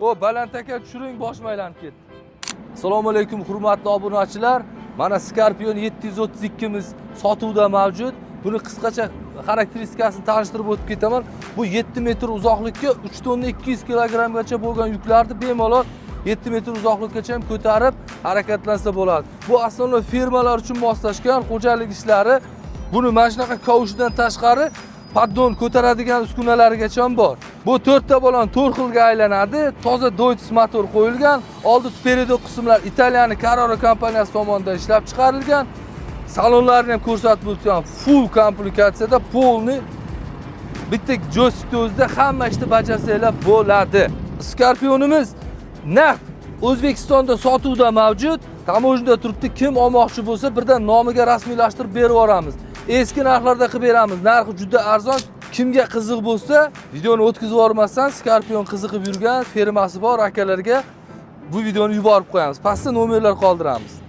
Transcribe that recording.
O baland aka tushiring, boshim aylanib ketdi. Assalomu alaykum hurmatli obunachilar. Mana Scorpion 732 miz sotuvda mavjud. Buni qisqacha xarakteristikasini tanishtirib o'tib ketaman. Bu 7 metr uzoqlikka 3 tonna 200 kilogrammgacha bo'lgan yuklarni bemalol 7 metr uzoqlikkacha ham ko'tarib harakatlansa bo'ladi. Bu asosan fermalar uchun moslashgan xo'jalik ishlari. Buni mana shunaqa kavushdan tashqari paddon ko'taradigan uskunalarigacha ham bor. Bu 4 ta balon 4 xilga aylanadi. Toza Deutz motor qo'yilgan. Oldi peredo qismlar Italiyaning Carrara kompaniyasi tomonidan ishlab chiqarilgan. Salonlarni ham ko'rsatib o'tgan full komplektatsiyada polni bitta joystick o'zida hamma ishni bajarsanglar bo'ladi. Scorpionimiz naqd O'zbekistonda sotuvda mavjud. Tamojnada turibdi. Kim olmoqchi bo'lsa birdan nomiga rasmiylashtirib berib yuboramiz. Eski narxlarda qilib beramiz. Narxi juda arzon. Kimga qiziq bo'lsa, videoni o'tkazib yubormasdan Scorpion qiziqib yurgan firmasi bor akalarga bu videoni yuborib qo'yamiz. Pastda nomerlar qoldiramiz.